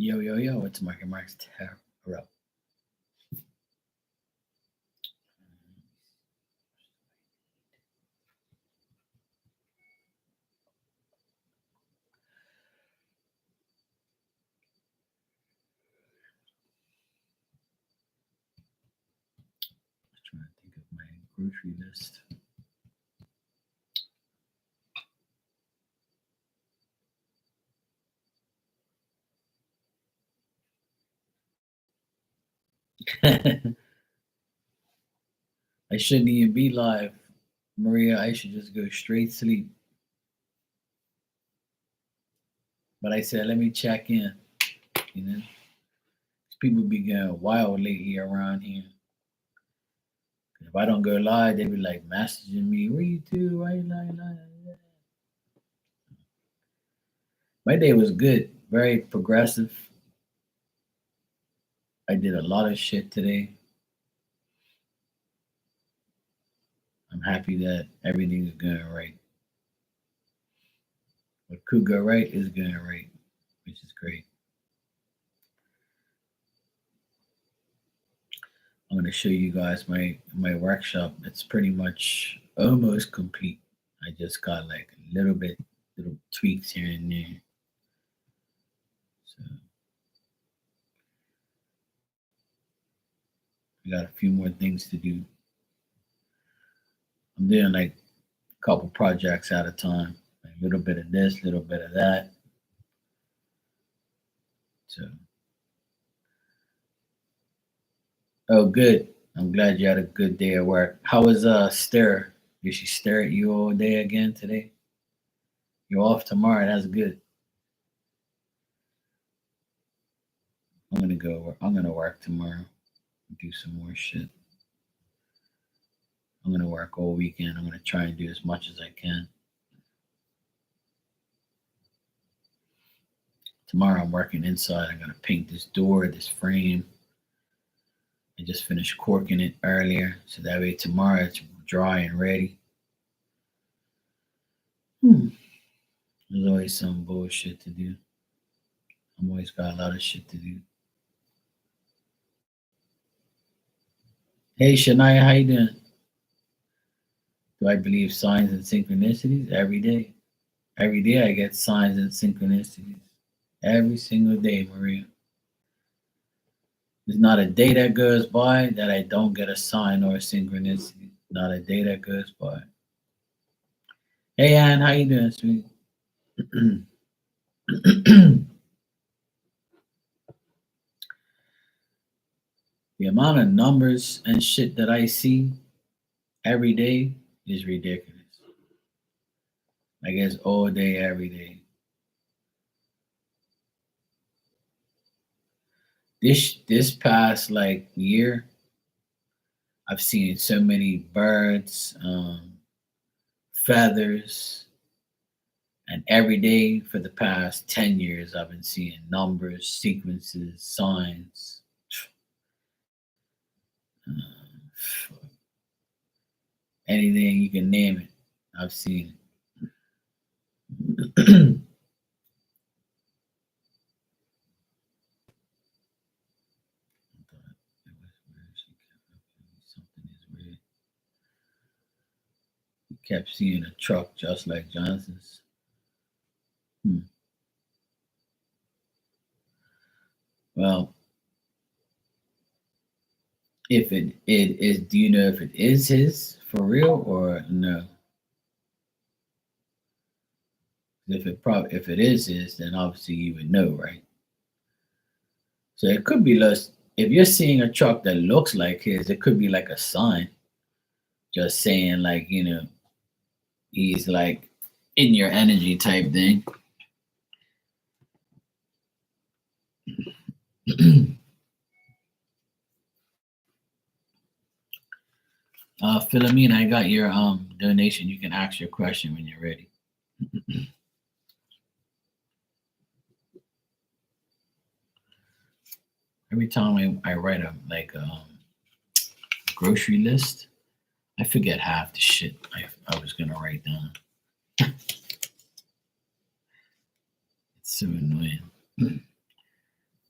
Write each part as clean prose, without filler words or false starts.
Yo, it's Marky Mark's Tarot. Trying to think of my grocery list. I shouldn't even be live, Maria. I should just go straight sleep. But I said, let me check in. You know, people be going wild lately around here. If I don't go live, they be like messaging me, "What you do? Why you lying?" My day was good, very progressive. I did a lot of shit today. I'm happy that everything is going right. What could go right is going right, which is great. I'm going to show you guys my workshop. It's pretty much almost complete. I just got like a little tweaks here and there. So I got a few more things to do. I'm doing like a couple projects at a time. Like a little bit of this, a little bit of that. So, oh, good. I'm glad you had a good day at work. How was Stare? Did she stare at you all day again today? You're off tomorrow. That's good. I'm gonna go. I'm gonna work tomorrow. Do some more shit. I'm gonna work all weekend. I'm gonna try and do as much as I can. Tomorrow I'm working inside. I'm gonna paint this door, this frame. I just finished corking it earlier, so that way tomorrow it's dry and ready. There's always some bullshit to do. I'm always got a lot of shit to do. Hey Shania, how you doing? Do I believe signs and synchronicities every day? Every day I get signs and synchronicities. Every single day, Maria. There's not a day that goes by that I don't get a sign or a synchronicity. Not a day that goes by. Hey Ann, how you doing, sweet? The amount of numbers and shit that I see every day is ridiculous. I guess all day, every day. This past like year, I've seen so many birds, feathers, and every day for the past 10 years, I've been seeing numbers, sequences, signs, uh, anything you can name it. I've seen it. Something is weird. He kept seeing a truck just like Johnson's. Hmm. Well, if it is, do you know if it is his for real or no? If it is his, then obviously you would know, right? So it could be less. If you're seeing a truck that looks like his, it could be like a sign, just saying like he's like in your energy type thing. Philomena, I got your donation. You can ask your question when you're ready. Every time I write a grocery list, I forget half the shit I was gonna write down. It's so annoying.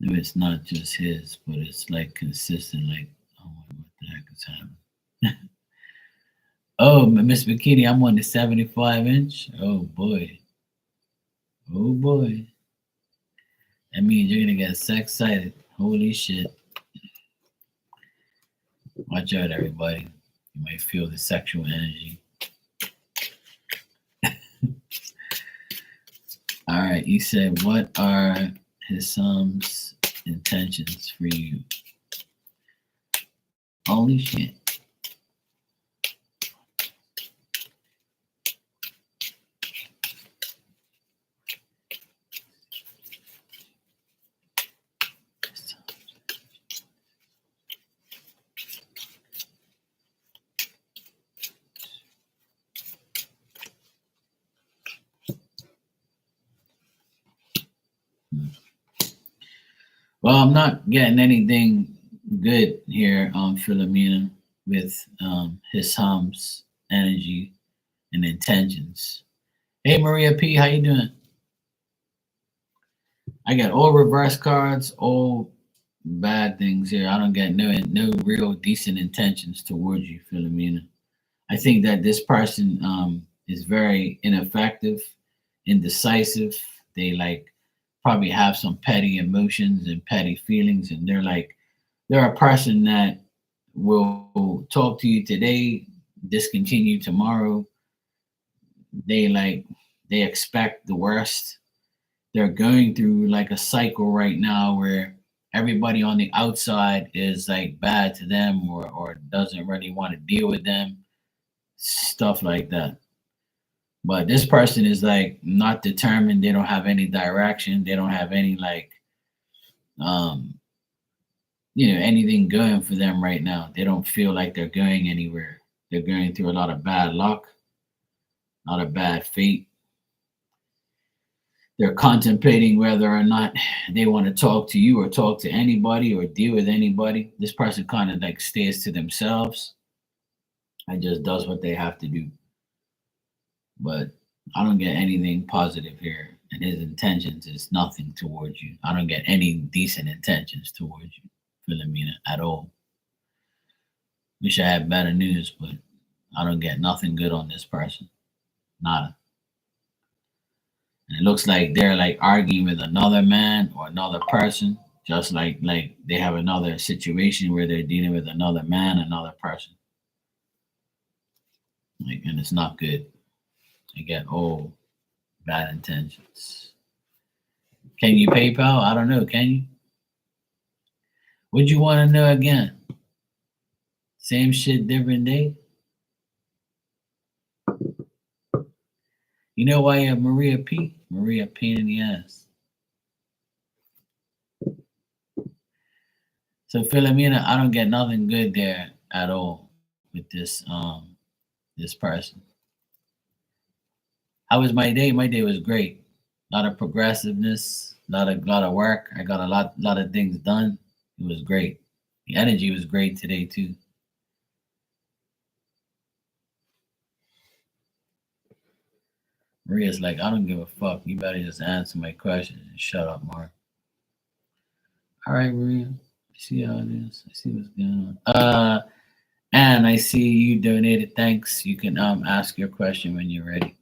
No, it's not just his, but it's like consistent. Like, oh, what the heck is happening? Oh, Miss Bikini, I'm on the 75 inch. Oh boy, oh boy. That means you're gonna get sex excited. Holy shit! Watch out, everybody. You might feel the sexual energy. All right, he said, "What are his intentions for you?" Holy shit! Well, I'm not getting anything good here on Philomena with his energy and intentions. Hey, Maria P, how you doing? I got all reverse cards, all bad things here. I don't get no real decent intentions towards you, Philomena. I think that this person is very ineffective, indecisive. They like probably have some petty emotions and petty feelings, and they're a person that will talk to you today, discontinue tomorrow. They like they expect the worst. They're going through like a cycle right now where everybody on the outside is like bad to them or doesn't really want to deal with them, stuff like that. But this person is like not determined. They don't have any direction. They don't have any like um anything going for them right now. They don't feel like they're going anywhere. They're going through a lot of bad luck, a lot of bad fate. They're contemplating whether or not they want to talk to you or talk to anybody or deal with anybody. This person kind of like stays to themselves and just does what they have to do. But I don't get anything positive here. And his intentions is nothing towards you. I don't get any decent intentions towards you, Philomena, at all. Wish I had better news, but I don't get nothing good on this person. Nada. And it looks like they're like arguing with another man or another person, just like they have another situation where they're dealing with another man, another person. Like, and it's not good. They get all bad intentions. Can you PayPal? I don't know. Can you? Would you want to know again? Same shit, different day. You know why you have Maria P? Maria P in the ass. So Philomena, I don't get nothing good there at all with this person. How was my day? My day was great. A lot of progressiveness, lot of work. I got a lot of things done. It was great. The energy was great today too. Maria's like, I don't give a fuck. You better just answer my questions and shut up, Mark. All right, Maria. I see how it is. I see what's going on. And I see you donated. Thanks. You can ask your question when you're ready.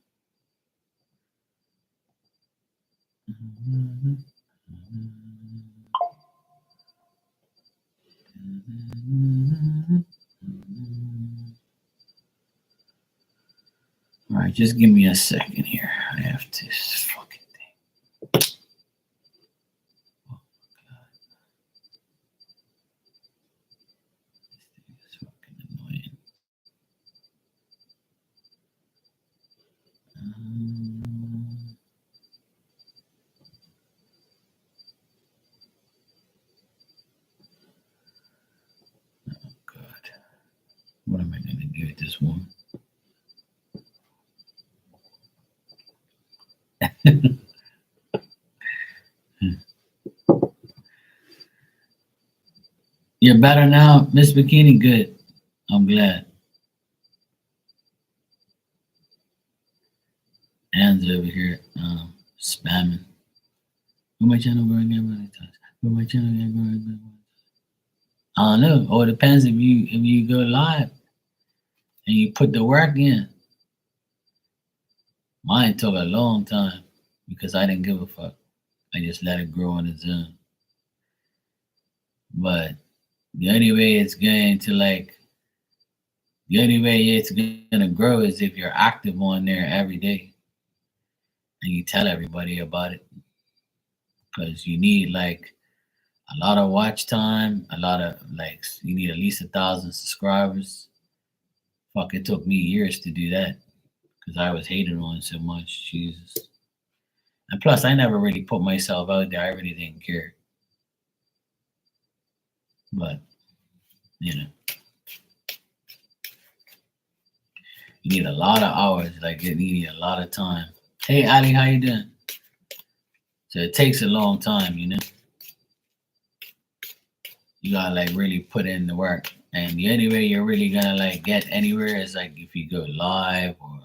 All right, just give me a second here. I have to fucking thing. Oh god, this thing is fucking annoying. Oh god, what am I gonna do with this one? You're better now, Miss Bikini. Good. I'm glad. Anne's over here spamming. Who my channel going again? For my channel, I don't know. Or it depends if you go live and you put the work in. Mine took a long time because I didn't give a fuck. I just let it grow on its own. But the only way it's going to the only way it's gonna grow is if you're active on there every day and you tell everybody about it. Because you need like a lot of watch time, a lot of likes. You need at least 1,000 subscribers. Fuck, it took me years to do that because I was hating on so much. Jesus. And plus, I never really put myself out there. I really didn't care. But you know, you need a lot of hours. Like you need a lot of time. Hey, Ali, how you doing? So it takes a long time. You gotta like really put in the work. And the only way you're really gonna like get anywhere is like if you go live or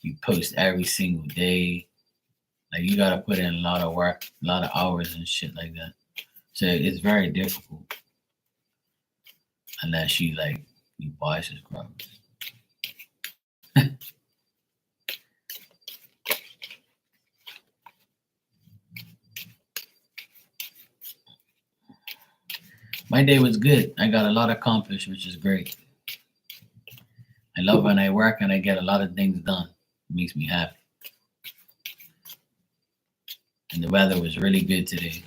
you post every single day. Like you gotta put in a lot of work, a lot of hours and shit like that. So it's very difficult unless you buy subscribers. My day was good. I got a lot accomplished, which is great. I love when I work and I get a lot of things done. It makes me happy. And the weather was really good today.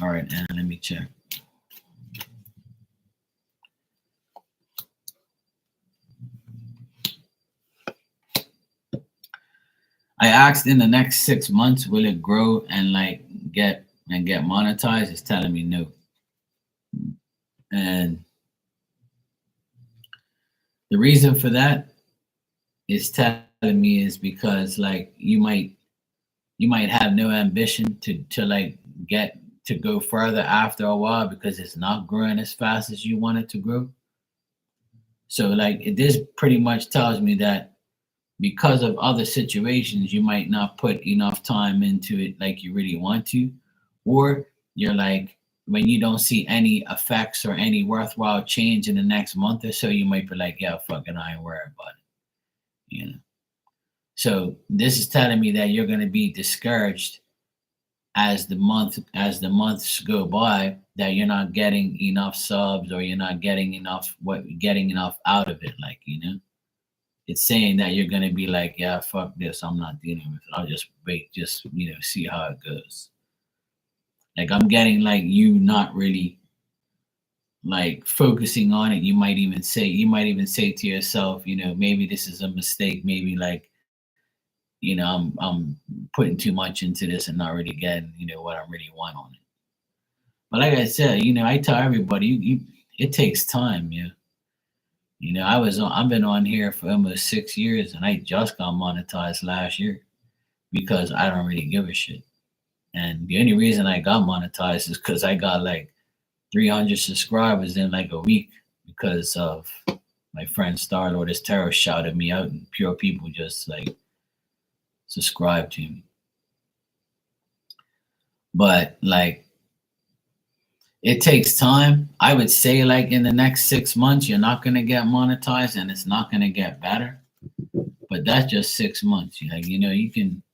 All right, Anna, let me check. I asked in the next 6 months, will it grow and like get monetized? It's telling me no. And the reason for that is telling me is because like you might have no ambition to like get to go further after a while because it's not growing as fast as you want it to grow. So like this pretty much tells me that because of other situations, you might not put enough time into it like you really want to, or you're like when you don't see any effects or any worthwhile change in the next month or so, you might be like, yeah, fucking, I ain't worried about it. So this is telling me that you're going to be discouraged as the months go by, that you're not getting enough subs or you're not getting enough out of it. Like it's saying that you're gonna be like, yeah, fuck this, I'm not dealing with it. I'll just wait, just see how it goes. Like I'm getting like you not really like focusing on it. You might even say to yourself, maybe this is a mistake. Maybe like, I'm putting too much into this and not really getting, what I really want on it. But like I said, I tell everybody, it takes time, yeah. I've been on here for almost 6 years and I just got monetized last year because I don't really give a shit. And the only reason I got monetized is because I got like 300 subscribers in like a week because of my friend Starlord is Terror shouted me out and pure people just like subscribe to me. But like it takes time. I would say like in the next 6 months, you're not gonna get monetized and it's not gonna get better. But that's just 6 months. You can,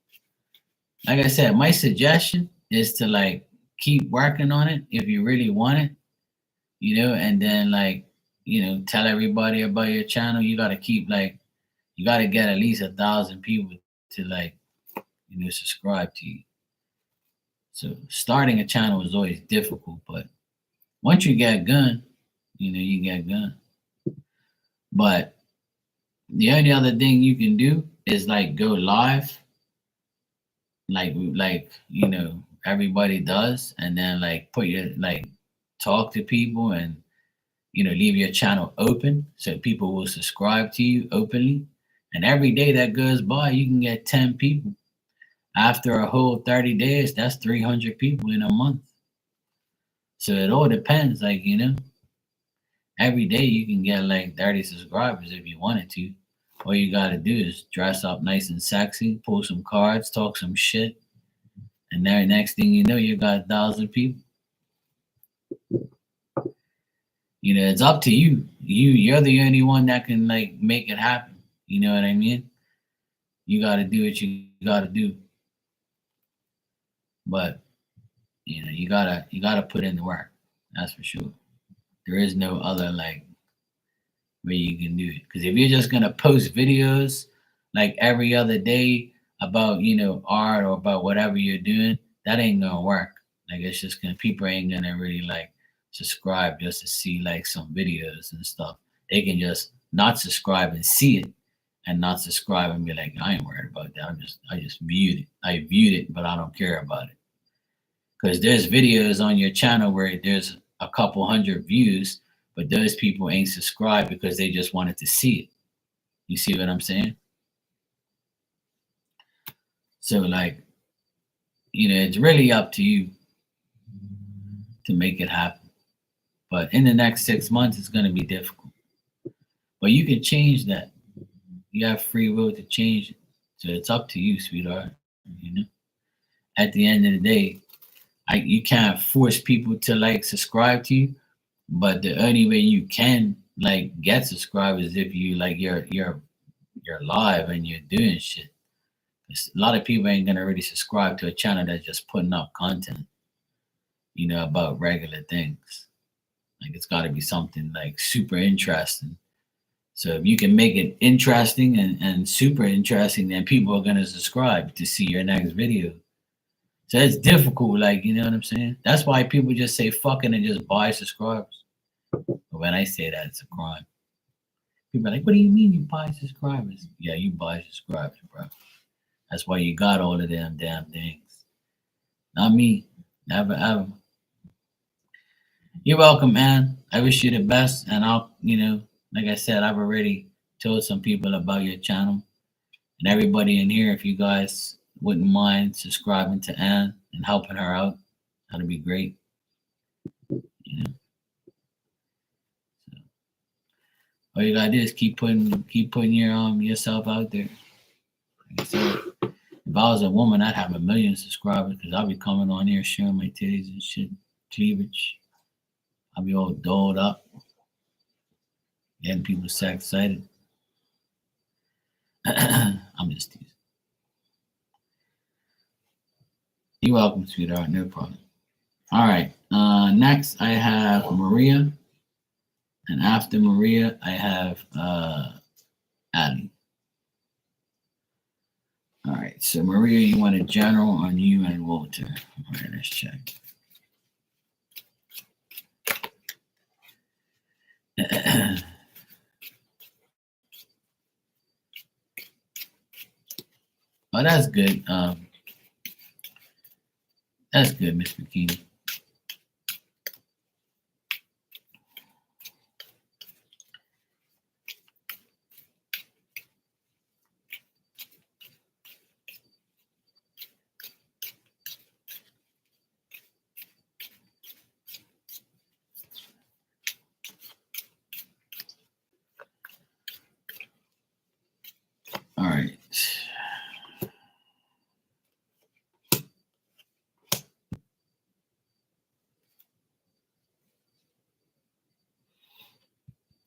like I said, my suggestion is to like keep working on it if you really want it, and then like, tell everybody about your channel. You gotta keep like you gotta get at least 1,000 people to like, subscribe to you. So starting a channel is always difficult, but once you get going, you get going. But the only other thing you can do is like go live, like everybody does, and then like put your like talk to people and leave your channel open so people will subscribe to you openly. And every day that goes by, you can get 10 people. After a whole 30 days, that's 300 people in a month. So it all depends, like, every day you can get like 30 subscribers if you wanted to. All you gotta do is dress up nice and sexy, pull some cards, talk some shit, and then next thing you know, you got 1,000 people. It's up to you. You're the only one that can like make it happen. You know what I mean? You gotta do what you gotta do. But you gotta put in the work. That's for sure. There is no other like way you can do it. Because if you're just gonna post videos like every other day about art or about whatever you're doing, that ain't gonna work. Like it's just gonna people ain't gonna really like subscribe just to see like some videos and stuff. They can just not subscribe and see it and not subscribe and be like, I ain't worried about that. I just viewed it. I viewed it, but I don't care about it. Because there's videos on your channel where there's a couple hundred views, but those people ain't subscribed because they just wanted to see it. You see what I'm saying? So like, it's really up to you to make it happen. But in the next 6 months, it's going to be difficult. But you can change that. You have free will to change it. So it's up to you, sweetheart. At the end of the day, you can't force people to like subscribe to you, but the only way you can like get subscribed is if you like you're live and you're doing shit. A lot of people ain't gonna really subscribe to a channel that's just putting up content, about regular things. Like it's got to be something like super interesting. So if you can make it interesting and super interesting, then people are gonna subscribe to see your next video. So it's difficult, like, you know what I'm saying? That's why people just say fucking and just buy subscribers. But when I say that, it's a crime. People are like, what do you mean you buy subscribers? Yeah, you buy subscribers, bro. That's why you got all of them damn things. Not me. Never ever. You're welcome, man. I wish you the best. And like I said, I've already told some people about your channel. And everybody in here, if you guys wouldn't mind subscribing to Ann and helping her out, that'd be great. So, all you gotta do is keep putting yourself out there. Like I said, if I was a woman, I'd have 1 million subscribers because I'll be coming on here showing my titties and shit, cleavage. I'll be all dolled up, getting people so excited. I'm just teasing. You're welcome, sweetheart. No problem. All right. Next, I have Maria. And after Maria, I have Ali. All right. So, Maria, you want a general on you and Walter. All right, let's check. Oh, that's good. That's good, Miss McKinney. All right.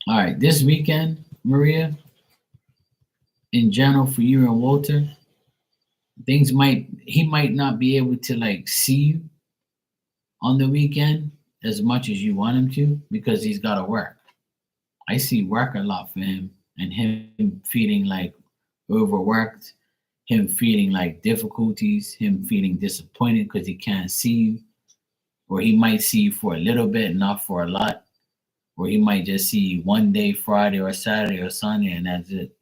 All right, this weekend, Maria, in general for you and Walter, he might not be able to like see you on the weekend as much as you want him to because he's got to work. I see work a lot for him and him feeling like overworked, him feeling like difficulties, him feeling disappointed because he can't see you, or he might see you for a little bit, not for a lot. Or he might just see you one day, Friday or Saturday or Sunday, and that's it.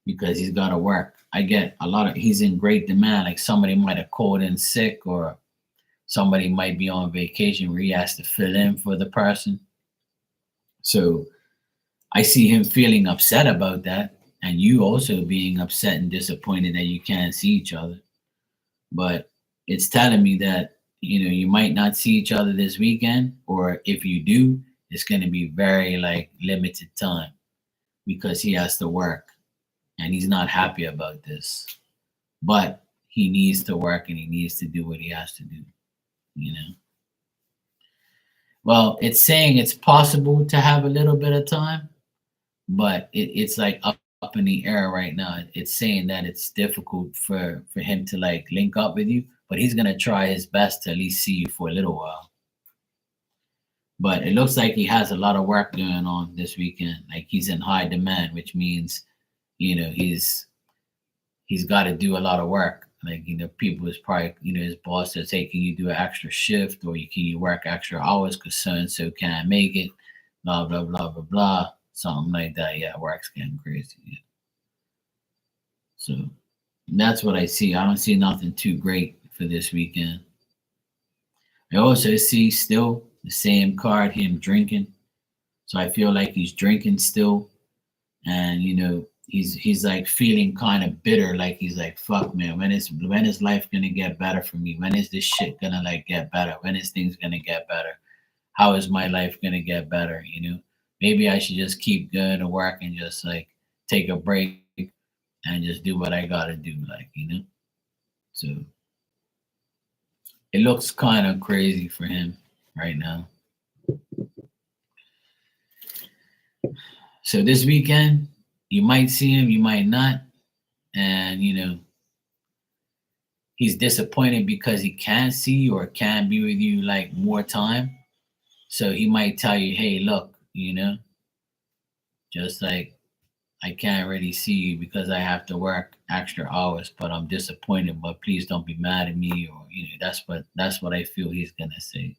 Because he's got to work. I get he's in great demand. Like somebody might have called in sick, or somebody might be on vacation where he has to fill in for the person. So I see him feeling upset about that, and you also being upset and disappointed that you can't see each other. But it's telling me that you might not see each other this weekend, or if you do, it's going to be very like limited time because he has to work and he's not happy about this. But he needs to work and he needs to do what he has to do, you know. Well, it's saying it's possible to have a little bit of time, but it's like up in the air right now. It's saying that it's difficult for him to like link up with you, but he's gonna try his best to at least see you for a little while. But it looks like he has a lot of work going on this weekend. Like he's in high demand, which means he's got to do a lot of work. Like people is probably his boss says, "Hey, can you do an extra shift, or can you work extra hours because so and so can't make it?" Blah blah blah blah blah, something like that. Yeah, work's getting crazy. Yeah. So that's what I see. I don't see nothing too great for this weekend. I also see still the same card, him drinking. So I feel like he's drinking still, and he's like feeling kind of bitter, like he's like, fuck man, when is life gonna get better for me? When is this shit gonna like get better? When is things gonna get better? How is my life gonna get better? Maybe I should just keep going to work and just like take a break and just do what I gotta do, so it looks kind of crazy for him right now. So this weekend you might see him, you might not, and he's disappointed because he can't see you or can't be with you like more time. So he might tell you, hey, look, just like I can't really see you because I have to work extra hours, but I'm disappointed. But please don't be mad at me, or that's what I feel he's gonna say.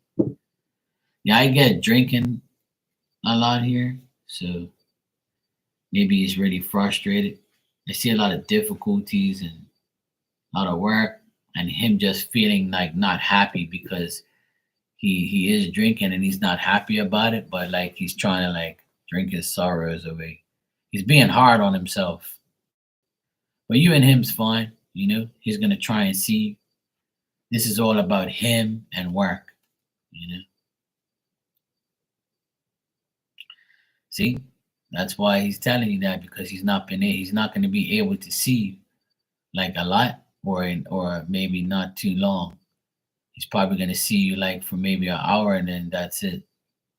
Yeah, I get drinking a lot here, so maybe he's really frustrated. I see a lot of difficulties and a lot of work, and him just feeling like not happy because he is drinking and he's not happy about it, but like he's trying to like drink his sorrows away. He's being hard on himself. But you and him's fine, He's gonna try and see this is all about him and work, you know. See, that's why he's telling you that because he's not gonna be able to see you like a lot or maybe not too long. He's probably gonna see you like for maybe an hour and then that's it.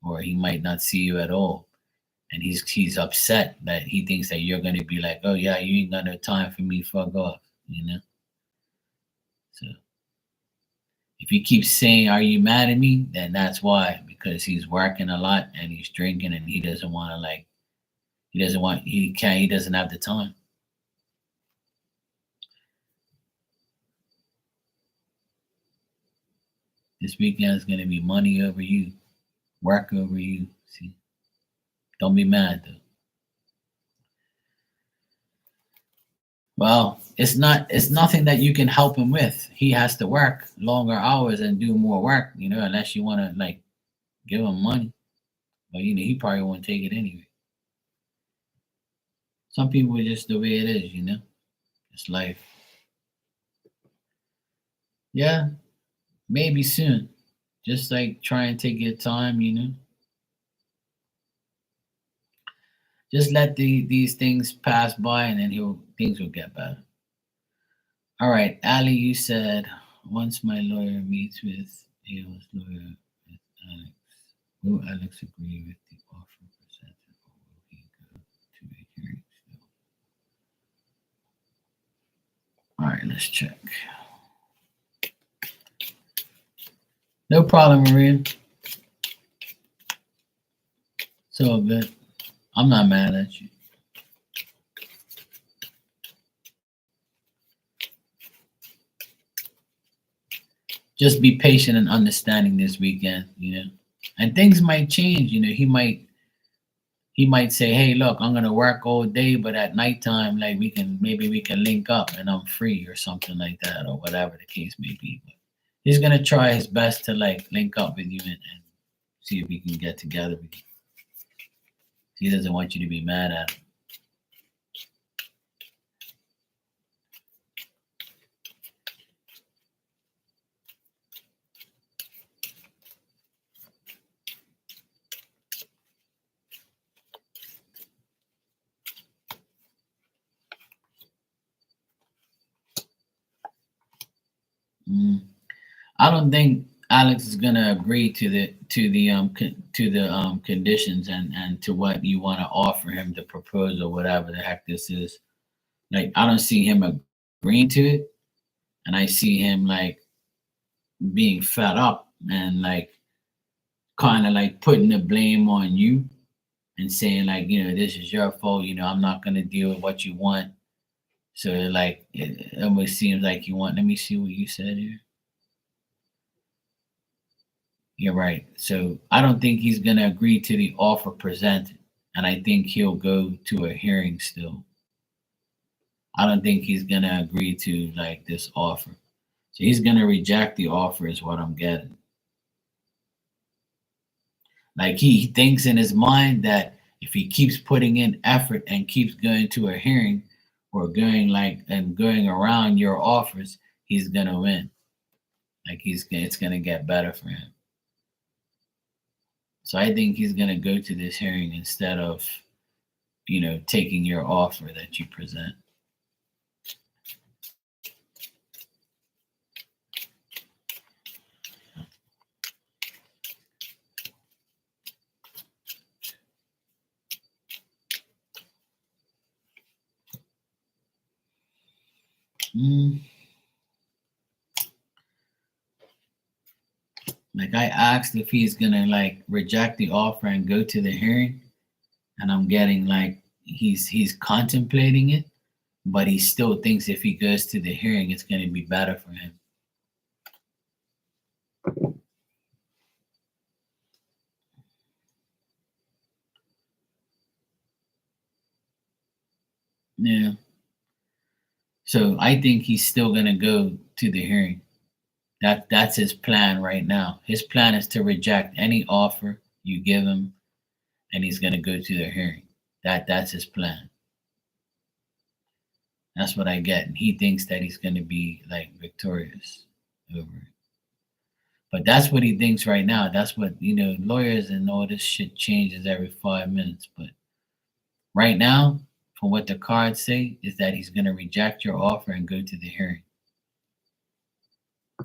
Or he might not see you at all. And he's upset that he thinks that you're gonna be like, oh yeah, you ain't got no time for me, fuck off. So if he keeps saying, are you mad at me? Then that's why, because he's working a lot and he's drinking and he doesn't want to like he doesn't have the time. This weekend is gonna be money over you, work over you. See? Don't be mad though. Well, it's nothing that you can help him with. He has to work longer hours and do more work, unless you wanna like give him money. But he probably won't take it anyway. Some people are just the way it is. It's life. Yeah, maybe soon. Just like try and take your time. Just let these things pass by and then things will get better. All right, Ali, you said once my lawyer meets with Ao's lawyer with Alex, will Alex agree with the offer presented or will he go to a hearing still? All right, let's check. No problem, Maria. It's all good. I'm not mad at you. Just be patient and understanding this weekend. And things might change. He might say, "Hey, look, I'm gonna work all day, but at nighttime, like maybe we can link up, and I'm free or something like that, or whatever the case may be." But he's gonna try his best to like link up with you and see if we can get together with you. He doesn't want you to be mad at him. I don't think Alex is gonna agree to the conditions and to what you want to offer him to propose or whatever the heck this is. Like I don't see him agreeing to it, and I see him like being fed up and like kind of like putting the blame on you and saying like, this is your fault. I'm not gonna deal with what you want. So like it almost seems like you want. Let me see what you said here. You're right. So I don't think he's gonna agree to the offer presented, and I think he'll go to a hearing still. I don't think he's gonna agree to like this offer. So he's gonna reject the offer, is what I'm getting. Like he thinks in his mind that if he keeps putting in effort and keeps going to a hearing or going like and going around your offers, he's gonna win. Like it's gonna get better for him. So I think he's gonna go to this hearing instead of, taking your offer that you present. Mm. Like I asked if he's gonna like reject the offer and go to the hearing, and I'm getting like he's contemplating it, but he still thinks if he goes to the hearing, it's gonna be better for him. Yeah. So I think he's still gonna go to the hearing. That's his plan right now. His plan is to reject any offer you give him, and he's gonna go to the hearing. That's his plan. That's what I get. And he thinks that he's gonna be like victorious over it. But that's what he thinks right now. That's what lawyers and all this shit changes every 5 minutes. But right now, from what the cards say, is that he's gonna reject your offer and go to the hearing.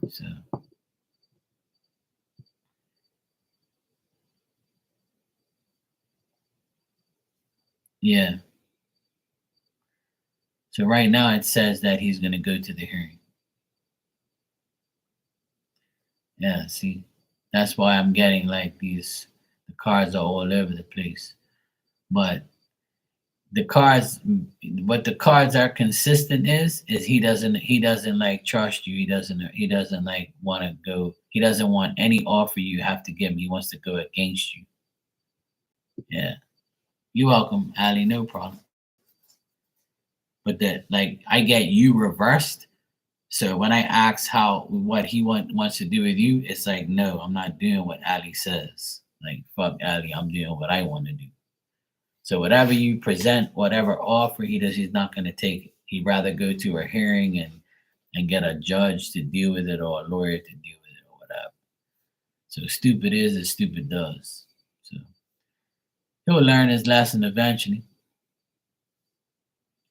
So yeah. So right now it says that he's gonna go to the hearing. Yeah, see, that's why I'm getting like the cards are all over the place. But the cards, what the cards are consistent is he doesn't like trust you. He doesn't like want to go. He doesn't want any offer you have to give him. He wants to go against you. Yeah, you're welcome, Ali. No problem. But that like I get you reversed. So when I ask how what he wants to do with you, it's like no, I'm not doing what Ali says. Like fuck Ali, I'm doing what I want to do. So whatever you present, whatever offer he does, he's not going to take it. He'd rather go to a hearing and get a judge to deal with it or a lawyer to deal with it or whatever. So stupid is as stupid does. So he'll learn his lesson eventually.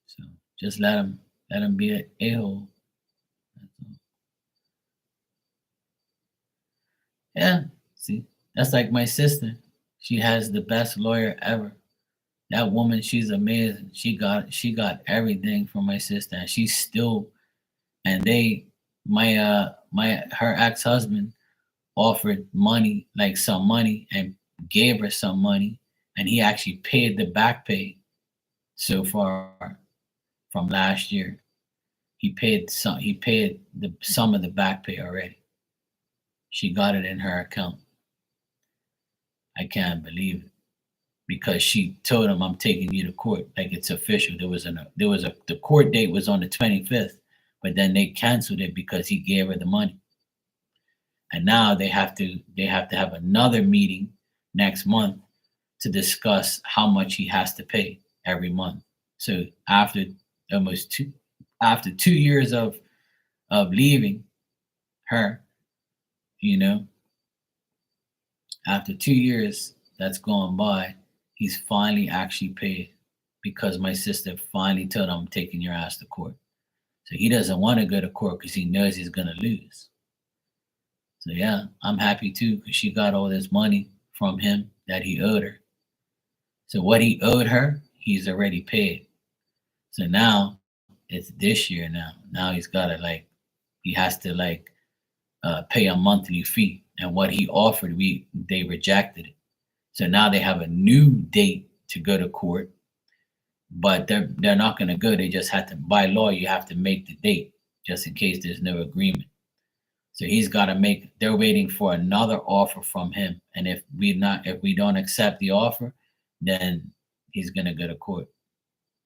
So just let him be an a-hole. Yeah, see, that's like my sister. She has the best lawyer ever. That woman, she's amazing. She got everything from my sister, and she's still and they my her ex-husband offered money, like some money, and gave her some money, and he actually paid the back pay so far from last year. He paid the some of the back pay already. She got it in her account. I can't believe it. Because she told him I'm taking you to court, like it's official. There was a the court date was on the 25th, but then they canceled it because he gave her the money. And now they have to have another meeting next month to discuss how much he has to pay every month. So almost two after 2 years of leaving her, you know, after 2 years that's gone by, he's finally actually paid because my sister finally told him I'm taking your ass to court. So he doesn't want to go to court because he knows he's gonna lose. So yeah, I'm happy too because she got all this money from him that he owed her. So what he owed her, he's already paid. So now it's this year now. Now he's gotta like he has to like pay a monthly fee. And what he offered, we they rejected it. So now they have a new date to go to court, but they're not gonna go. They just have to by law you have to make the date just in case there's no agreement. So he's got to make. They're waiting for another offer from him, and if we don't accept the offer, then he's gonna go to court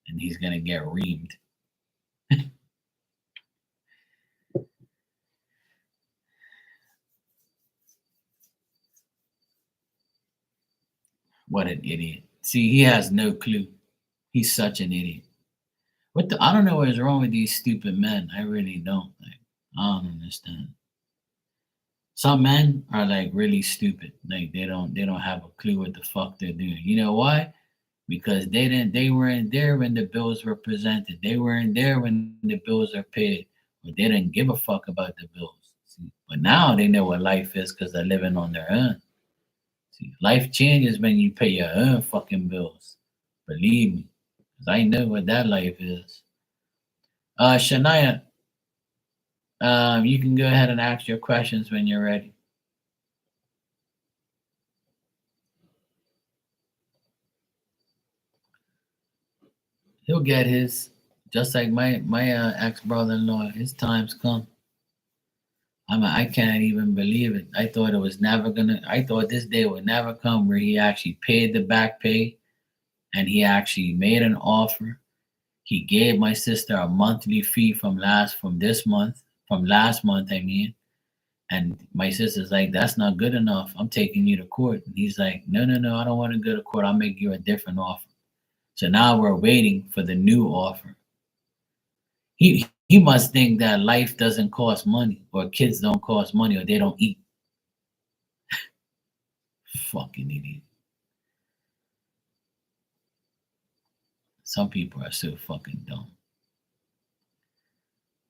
and he's gonna get reamed. What an idiot! See, he has no clue. He's such an idiot. I don't know what is wrong with these stupid men. I really don't. Like, I don't understand. Some men are like really stupid. Like they don't have a clue what the fuck they're doing. You know why? Because they weren't there when the bills were presented. They weren't there when the bills are paid. Or they didn't give a fuck about the bills. See? But now they know what life is because they're living on their own. See, life changes when you pay your own fucking bills. Believe me. Because I know what that life is. Shania, you can go ahead and ask your questions when you're ready. He'll get his, just like my ex brother-in-law. His time's come. I can't even believe it. I thought it was never gonna. I thought this day would never come where he actually paid the back pay and he actually made an offer. He gave my sister a monthly fee from this month, from last month. I mean, and my sister's like, "That's not good enough. I'm taking you to court." And he's like, "No, no, no. I don't want to go to court. I'll make you a different offer." So now we're waiting for the new offer. He must think that life doesn't cost money, or kids don't cost money, or they don't eat. Fucking idiot. Some people are so fucking dumb.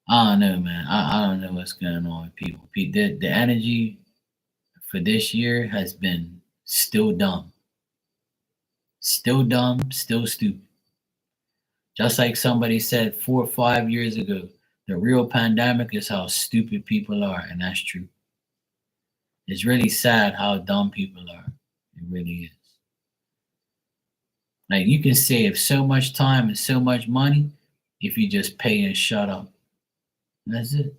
I don't know, man. I don't know what's going on with people. The energy for this year has been still dumb, still stupid. Just like somebody said 4 or 5 years ago, the real pandemic is how stupid people are, and that's true. It's really sad how dumb people are. It really is. Like you can save so much time and so much money if you just pay and shut up. That's it.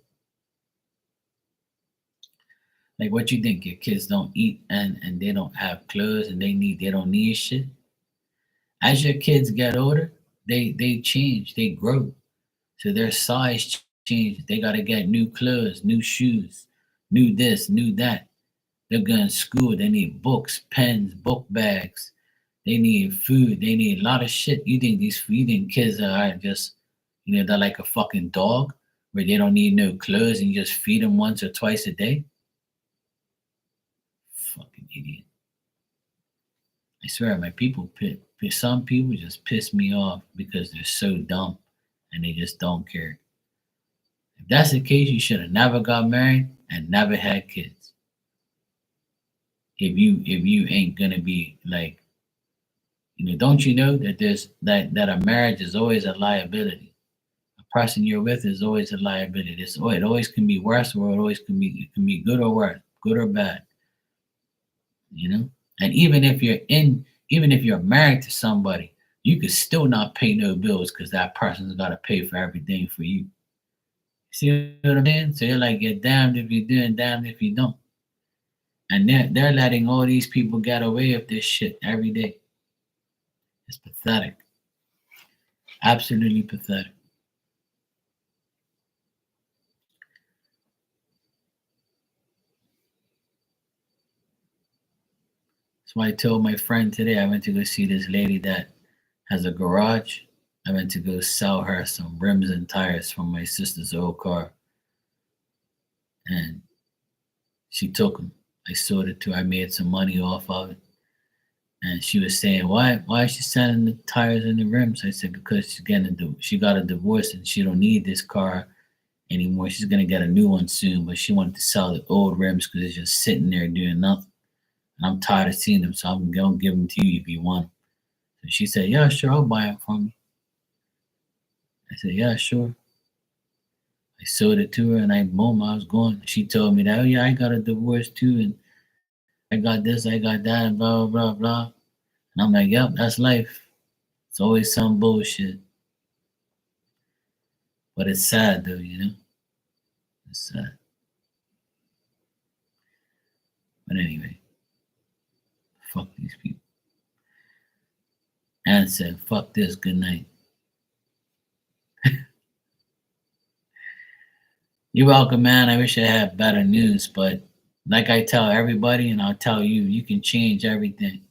Like what you think your kids don't eat and they don't have clothes and they don't need shit. As your kids get older, they change, they grow. So their size changes. They gotta get new clothes, new shoes, new this, new that. They're going to school. They need books, pens, book bags. They need food. They need a lot of shit. You think kids are just, they're like a fucking dog where they don't need no clothes and you just feed them once or twice a day? Fucking idiot. I swear, my some people just piss me off because they're so dumb and they just don't care. If that's the case, you should have never got married and never had kids. If you ain't gonna be like, don't you know that that a marriage is always a liability. A person you're with is always a liability. It always can be worse, or it can be good or worse, good or bad. You know, and even if you're married to somebody, you could still not pay no bills because that person's got to pay for everything for you. See what I'm saying? So you're damned if you do and damned if you don't. And they're letting all these people get away with this shit every day. It's pathetic. Absolutely pathetic. So I told my friend today I went to go see this lady that has a garage. I went to go sell her some rims and tires from my sister's old car. And she took them. I sold it to her. I made some money off of it. And she was saying, why is she selling the tires and the rims? I said, because she got a divorce and she don't need this car anymore. She's gonna get a new one soon, but she wanted to sell the old rims because it's just sitting there doing nothing. And I'm tired of seeing them, so I'm gonna give them to you if you want them. So she said, "Yeah, sure, I'll buy it from you." I said, "Yeah, sure." I sold it to her, and boom, I was going. She told me that, "Oh yeah, I got a divorce too, and I got this, I got that, and blah blah blah blah." And I'm like, "Yep, that's life. It's always some bullshit." But it's sad though, you know. It's sad. But anyway, fuck these people. Ann said, "Fuck this. Good night." You're welcome, man. I wish I had better news, but like I tell everybody, and I'll tell you, you can change everything.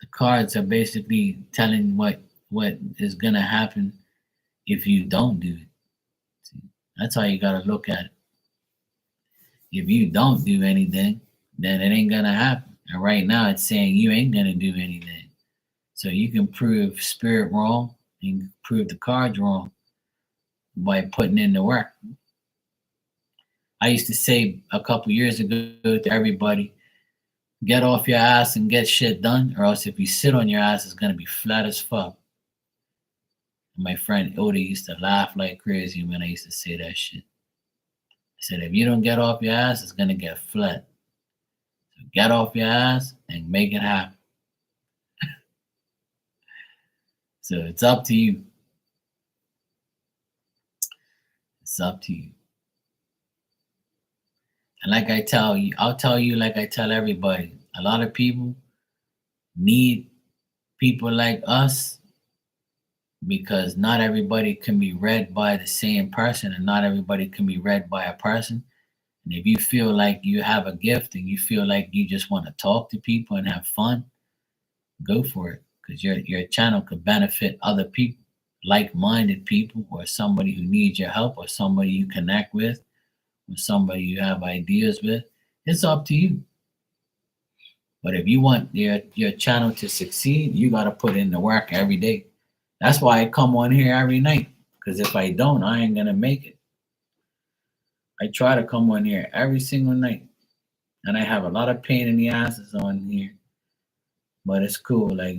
The cards are basically telling what is gonna happen if you don't do it. See, that's how you gotta look at it. If you don't do anything, then it ain't gonna happen. And right now, it's saying you ain't gonna do anything. So you can prove spirit wrong and prove the cards wrong by putting in the work. I used to say a couple years ago to everybody, get off your ass and get shit done, or else if you sit on your ass, it's gonna be flat as fuck. And my friend Oda used to laugh like crazy when I used to say that shit. I said, if you don't get off your ass, it's gonna get flat. So get off your ass and make it happen. So it's up to you. It's up to you. And like I tell you, I'll tell you like I tell everybody. A lot of people need people like us because not everybody can be read by the same person and not everybody can be read by a person. And if you feel like you have a gift and you feel like you just want to talk to people and have fun, go for it because your channel could benefit other people, like-minded people, or somebody who needs your help, or somebody you connect with, or somebody you have ideas with. It's up to you. But if you want your channel to succeed, you got to put in the work every day. That's why I come on here every night because if I don't, I ain't gonna make it. I try to come on here every single night, and I have a lot of pain in the asses on here, but it's cool. Like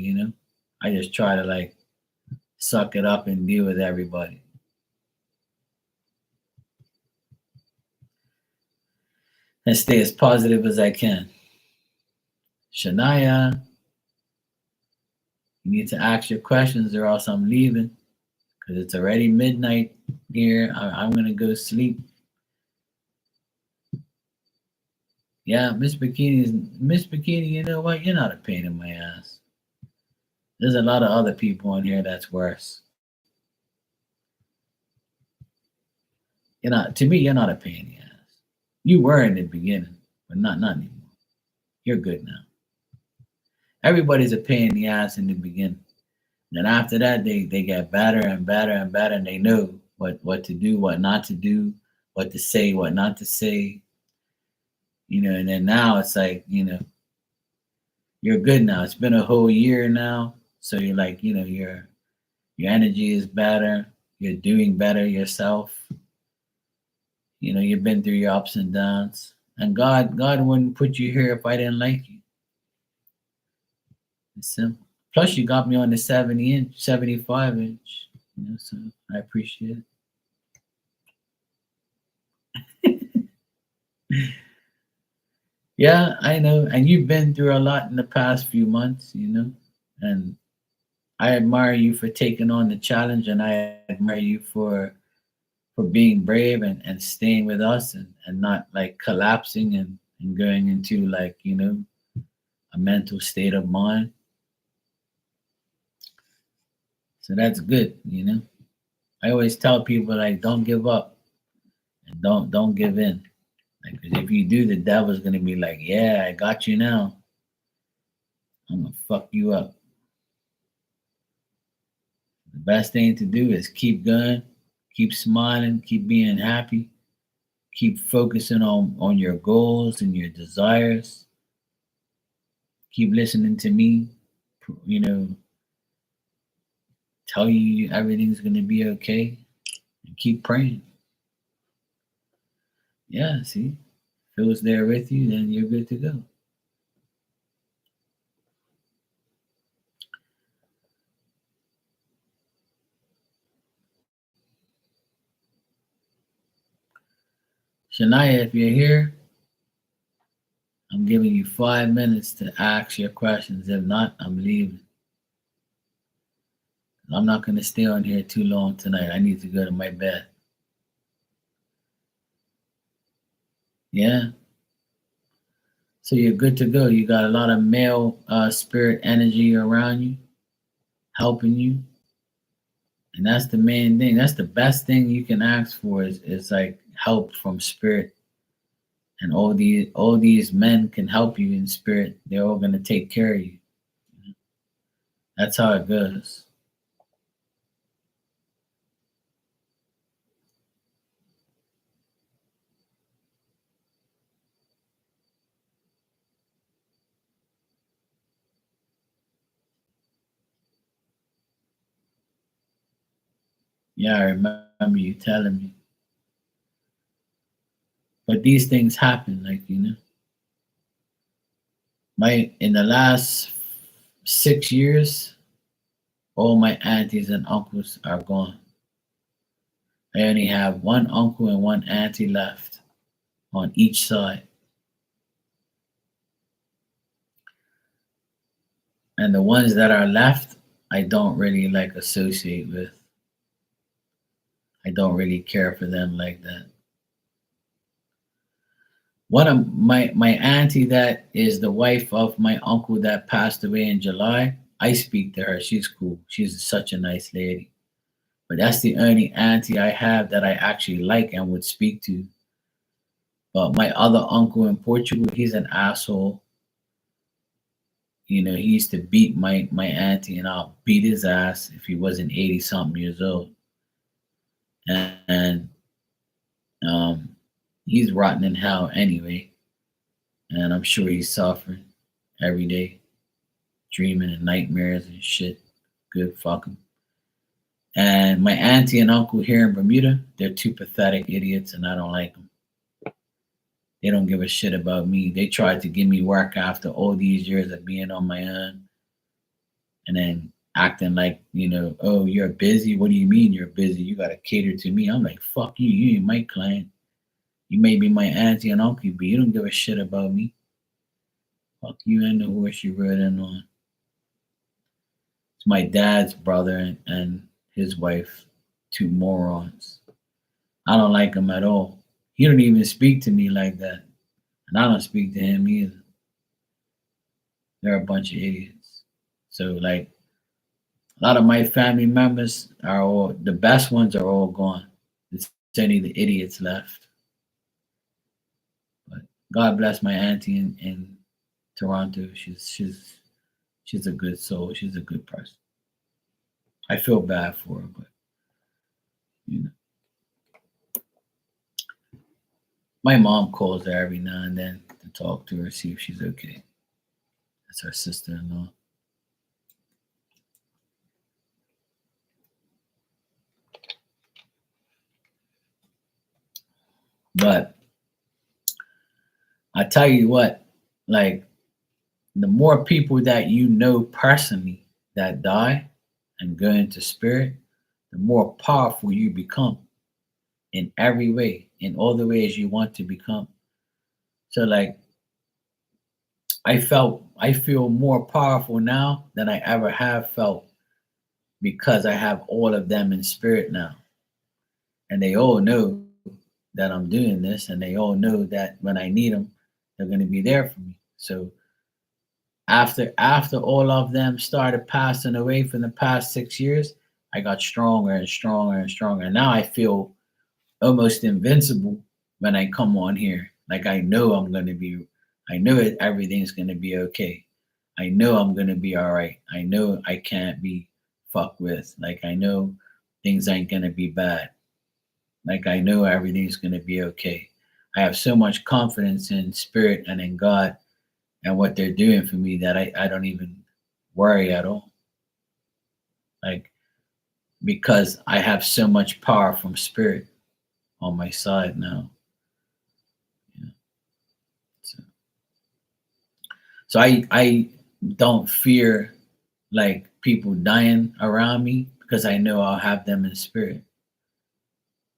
I just try to like suck it up and deal with everybody and stay as positive as I can. Shania, you need to ask your questions or else I'm leaving because it's already midnight here. I'm gonna go sleep. Yeah, Miss Bikini. You know what? You're not a pain in my ass. There's a lot of other people on here that's worse. To me, you're not a pain in the ass. You were in the beginning, but not anymore. You're good now. Everybody's a pain in the ass in the beginning. Then after that, they get better and better and better, and they know what to do, what not to do, what to say, what not to say. And then now it's like, you're good now. It's been a whole year now. So you're like, your energy is better. You're doing better yourself. You've been through your ups and downs. And God wouldn't put you here if I didn't like you. It's simple. Plus you got me on the 70-inch, 75-inch. So I appreciate it. Yeah, I know. And you've been through a lot in the past few months, and I admire you for taking on the challenge and I admire you for being brave and staying with us and not like collapsing and going into like, a mental state of mind. So that's good. I always tell people like don't give up and don't give in. Like 'cause if you do, the devil's gonna be like, yeah, I got you now. I'm gonna fuck you up. The best thing to do is keep going, keep smiling, keep being happy, keep focusing on your goals and your desires. Keep listening to me, you know, tell you everything's gonna be okay. and keep praying. Yeah, see, if it was there with you, then you're good to go. Shania, if you're here, I'm giving you 5 minutes to ask your questions. If not, I'm leaving. I'm not going to stay on here too long tonight. I need to go to my bed. Yeah. So you're good to go. You got a lot of male spirit energy around you, helping you. And that's the main thing. That's the best thing you can ask for is like help from spirit. And all these men can help you in spirit. They're all gonna take care of you. That's how it goes. Yeah, I remember you telling me. But these things happen, like my in the last 6 years, all my aunties and uncles are gone. I only have one uncle and one auntie left on each side. And the ones that are left, I don't really like associate with. I don't really care for them like that. One of my auntie that is the wife of my uncle that passed away in July, I speak to her. She's cool. She's such a nice lady. But that's the only auntie I have that I actually like and would speak to. But my other uncle in Portugal, he's an asshole. He used to beat my auntie, and I'll beat his ass if he wasn't 80 something years old. And he's rotten in hell anyway, and I'm sure he's suffering every day, dreaming and nightmares and shit. Good fuck him. And my auntie and uncle here in Bermuda, they're two pathetic idiots, and I don't like them. They don't give a shit about me. They tried to give me work after all these years of being on my own, and then acting like, oh, you're busy. What do you mean you're busy? You gotta cater to me. I'm like, fuck you. You ain't my client. You may be my auntie and uncle, but you don't give a shit about me. Fuck you and the horse you rode in on. It's my dad's brother and his wife, two morons. I don't like him at all. He don't even speak to me like that. And I don't speak to him either. They're a bunch of idiots. So like a lot of my family members are all the best ones are all gone. It's only the idiots left. But God bless my auntie in Toronto. She's a good soul. She's a good person. I feel bad for her, but you know. My mom calls her every now and then to talk to her, see if she's okay. That's her sister-in-law. But I tell you what, like the more people that you know personally that die and go into spirit, the more powerful you become in every way, in all the ways you want to become. So like I feel more powerful now than I ever have felt because I have all of them in spirit now. And they all know that I'm doing this, and they all know that when I need them, they're going to be there for me. So after all of them started passing away for the past 6 years, I got stronger and stronger and stronger. And now I feel almost invincible when I come on here. Like I know it, everything's gonna be okay. I know I'm gonna be all right. I know I can't be fucked with. Like I know things ain't gonna be bad. Like I know everything's gonna be okay. I have so much confidence in spirit and in God and what they're doing for me that I don't even worry at all. Like because I have so much power from spirit on my side now. Yeah. So, so I don't fear like people dying around me because I know I'll have them in spirit.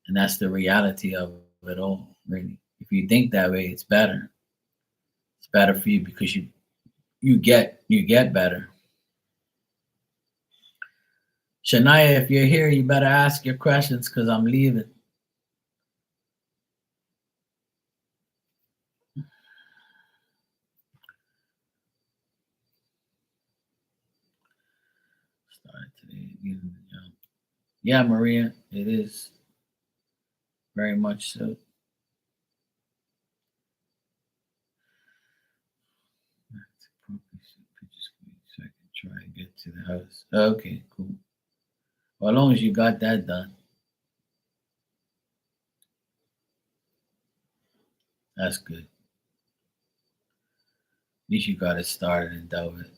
And that's the reality of it all, really. If you think that way, it's better. It's better for you because you get better. Shania, if you're here, you better ask your questions because I'm leaving. Started today. Yeah, Maria, it is very much so. So I can try and get to the house. Okay, cool. Well, as long as you got that done, that's good. At least you got it started and dealt with.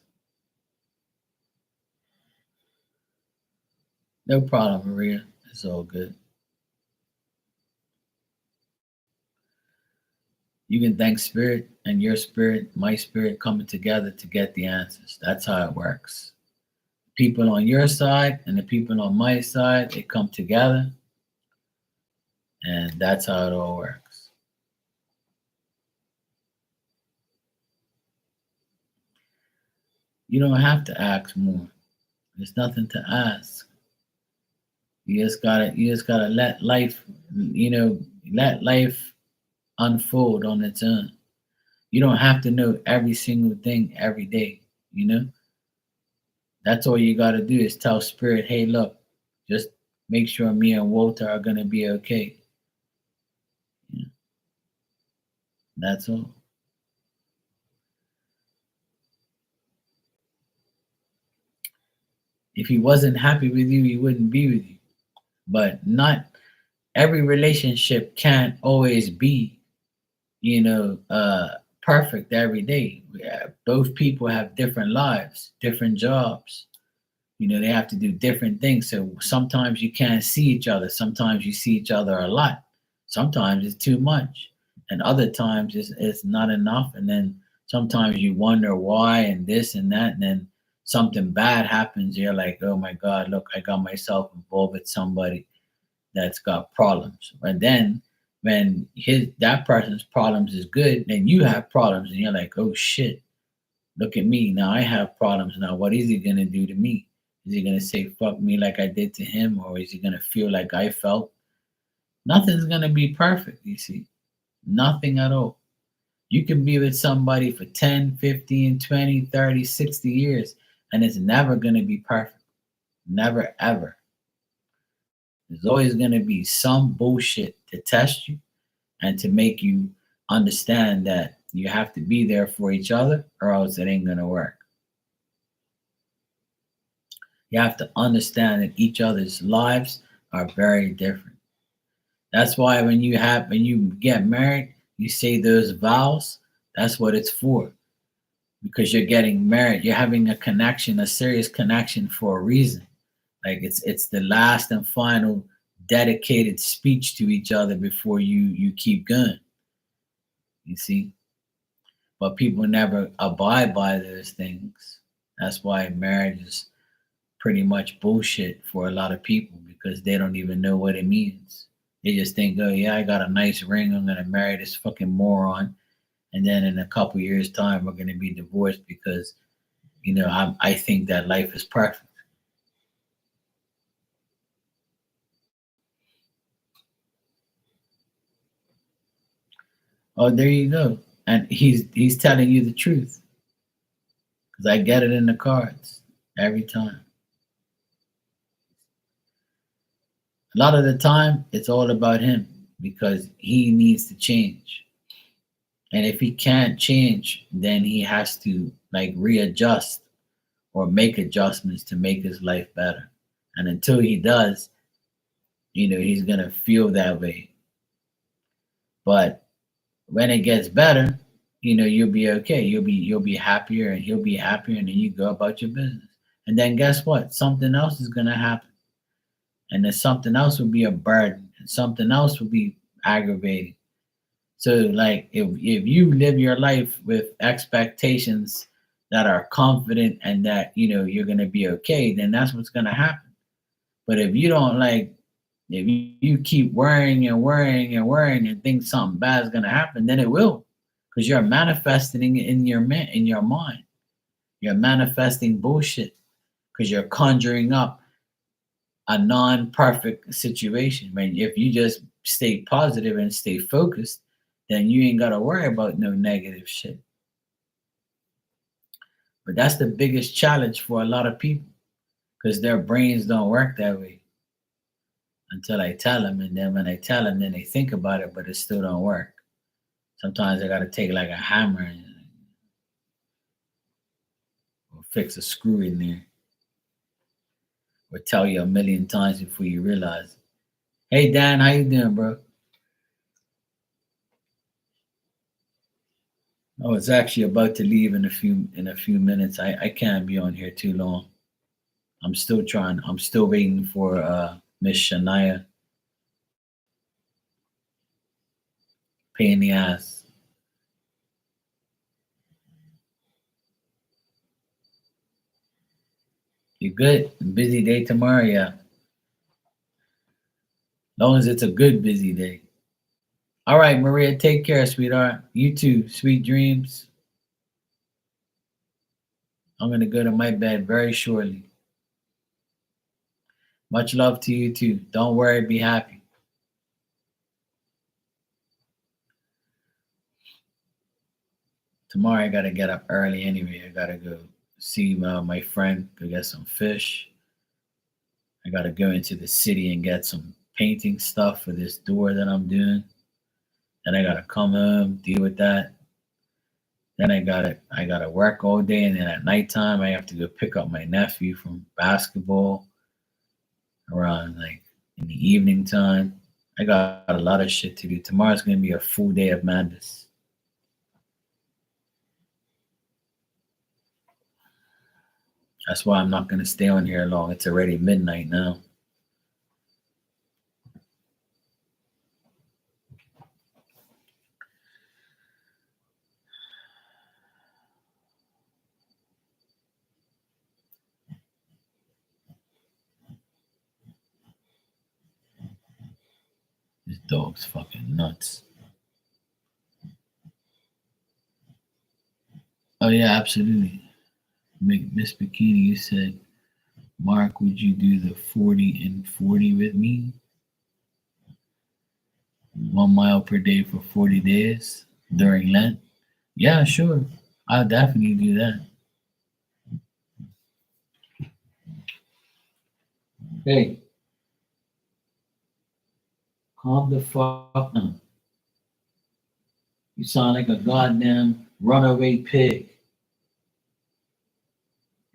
No problem, Maria. It's all good. You can thank spirit and your spirit, my spirit coming together to get the answers. That's how it works. People on your side and the people on my side, they come together, and that's how it all works. You don't have to ask more. There's nothing to ask. You just gotta let life, let life unfold on its own. You don't have to know every single thing every day, you know? That's all you gotta do is tell spirit, hey look, just make sure me and Walter are gonna be okay. Yeah, that's all. If he wasn't happy with you, he wouldn't be with you. But not every relationship can't always be, perfect every day. Both people have different lives, different jobs. They have to do different things. So sometimes you can't see each other. Sometimes you see each other a lot. Sometimes it's too much. And other times it's not enough. And then sometimes you wonder why and this and that. And then something bad happens. You're like, oh my God, look, I got myself involved with somebody that's got problems. And then when that person's problems is good, then you have problems and you're like, oh shit, look at me. Now I have problems now. What is he gonna do to me? Is he gonna say fuck me like I did to him, or is he gonna feel like I felt? Nothing's gonna be perfect, you see. Nothing at all. You can be with somebody for 10, 15, 20, 30, 60 years, and it's never gonna be perfect. Never ever. There's always gonna be some bullshit to test you and to make you understand that you have to be there for each other or else it ain't gonna work. You have to understand that each other's lives are very different. That's why when you get married, you say those vows. That's what it's for. Because you're getting married, you're having a connection, a serious connection for a reason. Like it's the last and final dedicated speech to each other before you keep going. You see, but people never abide by those things. That's why marriage is pretty much bullshit for a lot of people because they don't even know what it means. They just think, oh yeah, I got a nice ring. I'm gonna marry this fucking moron, and then in a couple years' time, we're gonna be divorced because I think that life is perfect. Oh, there you go. And he's telling you the truth because I get it in the cards every time. A lot of the time, it's all about him because he needs to change. And if he can't change, then he has to like readjust or make adjustments to make his life better. And until he does, he's gonna feel that way. But when it gets better, you'll be okay. You'll be happier and he'll be happier and then you go about your business. And then guess what? Something else is gonna happen. and then something else will be a burden, and something else will be aggravating. So like if you live your life with expectations that are confident and that you're gonna be okay, then that's what's gonna happen. But if you don't like if you keep worrying and worrying and worrying and think something bad is gonna happen, then it will. Because you're manifesting it in your mind. You're manifesting bullshit because you're conjuring up a non-perfect situation. Man, if you just stay positive and stay focused, then you ain't gotta worry about no negative shit. But that's the biggest challenge for a lot of people because their brains don't work that way until I tell them, and then when I tell them, then they think about it, but it still don't work. Sometimes I gotta take like a hammer and or fix a screw in there, or tell you a million times before you realize. Hey Dan, how you doing, bro? I was actually about to leave in a few minutes. I can't be on here too long. I'm still trying. I'm still waiting for Miss Shania. Pain in the ass. You good? Busy day tomorrow, yeah. Long as it's a good busy day. All right, Maria, take care, sweetheart. You too. Sweet dreams. I'm gonna go to my bed very shortly. Much love to you too. Don't worry, be happy. Tomorrow I gotta get up early anyway. I gotta go see my friend, go get some fish. I gotta go into the city and get some painting stuff for this door that I'm doing. Then I gotta come home, deal with that. Then I gotta work all day, and then at nighttime I have to go pick up my nephew from basketball around like in the evening time. I got a lot of shit to do. Tomorrow's gonna be a full day of madness. That's why I'm not gonna stay on here long. It's already midnight now. This dog's fucking nuts. Oh yeah, absolutely. Miss Bikini, you said, Mark, would you do the 40 and 40 with me? 1 mile per day for 40 days during Lent? Yeah, sure. I'll definitely do that. Hey, calm the fuck down. You sound like a goddamn runaway pig.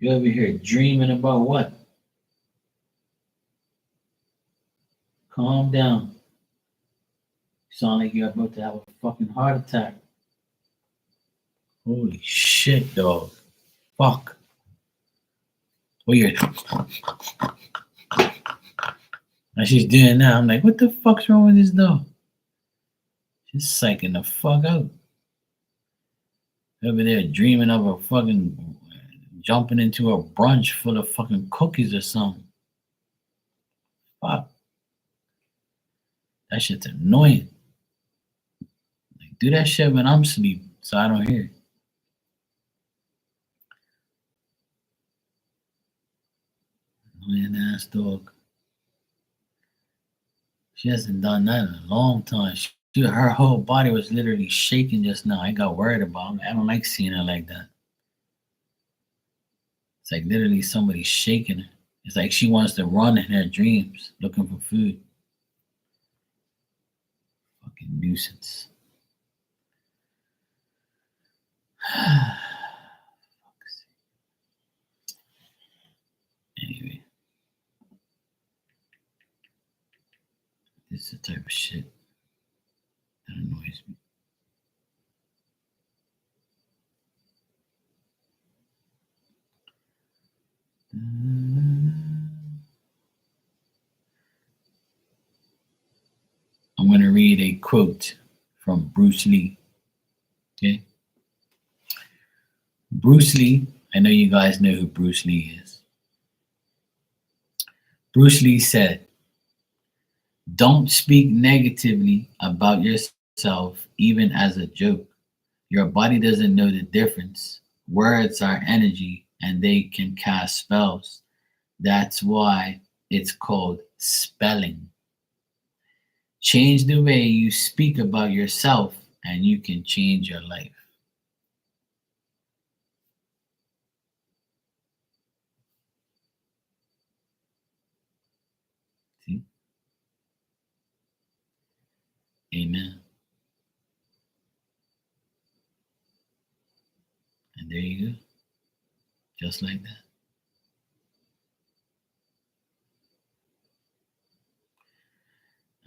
You over here dreaming about what? Calm down. You sound like you're about to have a fucking heart attack. Holy shit, dog. Fuck. Well, you're. And she's doing that. I'm like, what the fuck's wrong with this dog? She's psyching the fuck out. Over there dreaming of a fucking jumping into a brunch full of fucking cookies or something. Fuck. That shit's annoying. Like, do that shit when I'm asleep so I don't hear it. Annoying ass dog. She hasn't done that in a long time. Her whole body was literally shaking just now. I got worried about it. I don't like seeing her like that. It's like literally somebody shaking her. It's like she wants to run in her dreams looking for food. Fucking nuisance. Anyway, this is the type of shit that annoys me. read a quote from Bruce Lee. Okay. Bruce Lee, I know you guys know who Bruce Lee is. Bruce Lee said, "Don't speak negatively about yourself, even as a joke. Your body doesn't know the difference. Words are energy and they can cast spells. That's why it's called spelling. Change the way you speak about yourself and you can change your life." See? Amen. And there you go. Just like that.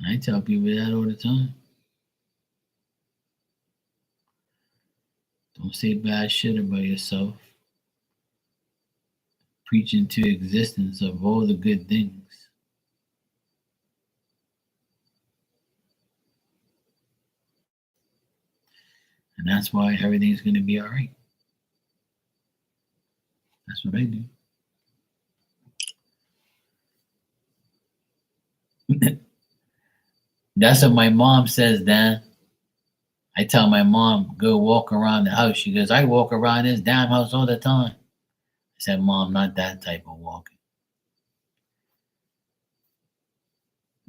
I tell people that all the time. Don't say bad shit about yourself. Preach into existence of all the good things. And that's why everything's going to be all right. That's what I do. That's what my mom says, Dan. I tell my mom, go walk around the house. She goes, I walk around this damn house all the time. I said, Mom, not that type of walking.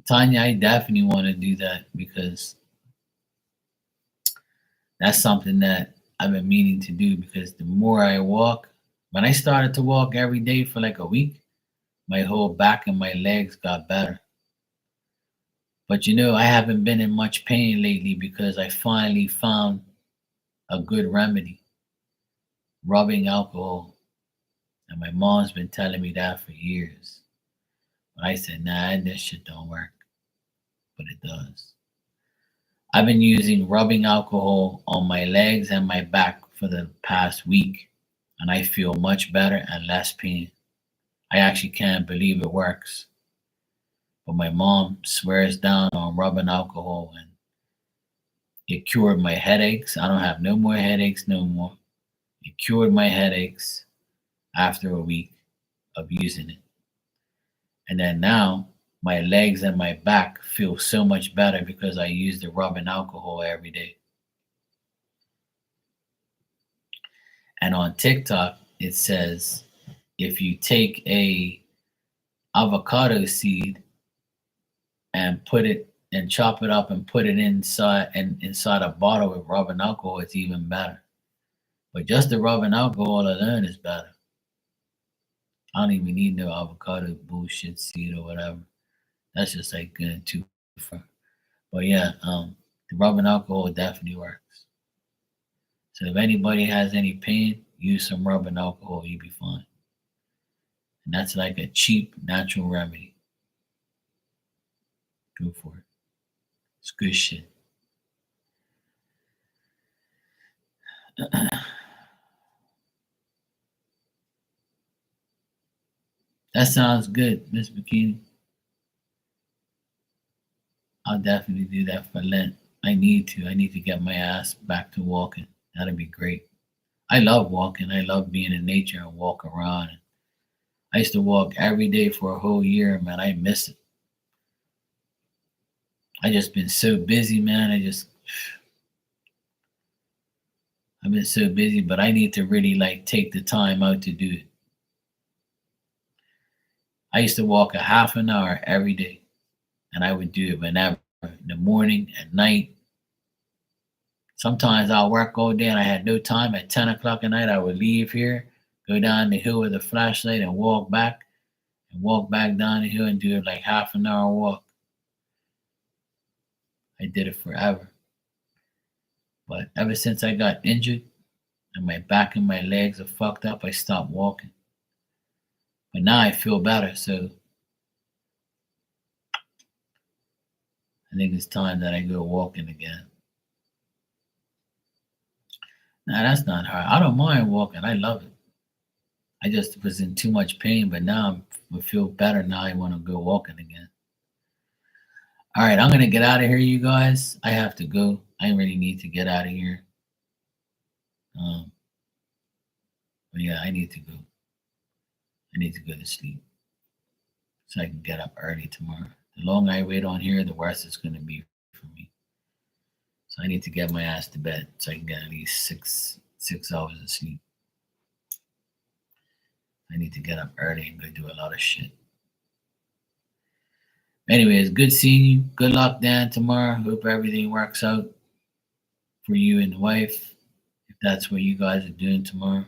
Tanya, I definitely want to do that because that's something that I've been meaning to do because the more I walk, when I started to walk every day for like a week, my whole back and my legs got better. But I haven't been in much pain lately because I finally found a good remedy, rubbing alcohol. And my mom's been telling me that for years. But I said, nah, this shit don't work. But it does. I've been using rubbing alcohol on my legs and my back for the past week, and I feel much better and less pain. I actually can't believe it works. But my mom swears down on rubbing alcohol, and it cured my headaches. I don't have no more headaches no more. It cured my headaches after a week of using it. And then now my legs and my back feel so much better because I use the rubbing alcohol every day. And on TikTok, it says if you take a avocado seed and put it and chop it up and put it inside a bottle with rubbing alcohol, it's even better. But just the rubbing alcohol alone is better. I don't even need no avocado bullshit seed or whatever. That's just like going too far. But yeah, the rubbing alcohol definitely works. So if anybody has any pain, use some rubbing alcohol, you'll be fine. And that's like a cheap natural remedy. Go for it. It's good shit. That sounds good, Miss Bikini. I'll definitely do that for Lent. I need to. I need to get my ass back to walking. That'd be great. I love walking. I love being in nature and walk around. I used to walk every day for a whole year, man. I miss it. I just been so busy, man. I've been so busy, but I need to really like take the time out to do it. I used to walk a half an hour every day, and I would do it whenever, in the morning, at night. Sometimes I'll work all day and I had no time. At 10 o'clock at night, I would leave here, go down the hill with a flashlight and walk back down the hill and do it like half an hour walk. I did it forever. But ever since I got injured and my back and my legs are fucked up, I stopped walking. But now I feel better, so I think it's time that I go walking again. Nah, that's not hard. I don't mind walking. I love it. I just was in too much pain, but now I feel better. Now I want to go walking again. All right, I'm gonna get out of here, you guys. I have to go. I really need to get out of here. Um, but yeah, I need to go. I need to go to sleep so I can get up early tomorrow. The longer I wait on here, the worse it's gonna be for me. So I need to get my ass to bed so I can get at least six hours of sleep. I need to get up early and go do a lot of shit. Anyways, good seeing you. Good luck, Dan, tomorrow. Hope everything works out for you and the wife, if that's what you guys are doing tomorrow.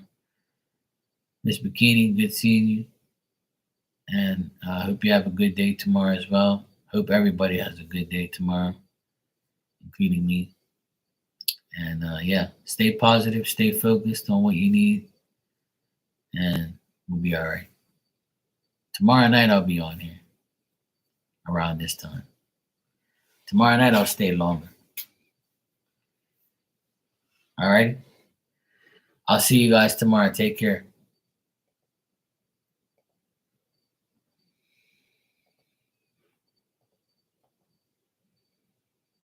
Miss Bikini, good seeing you. And I hope you have a good day tomorrow as well. Hope everybody has a good day tomorrow, including me. And yeah, stay positive, stay focused on what you need, and we'll be all right. Tomorrow night, I'll be on here around this time. Tomorrow night, I'll stay longer. All right. I'll see you guys tomorrow. Take care.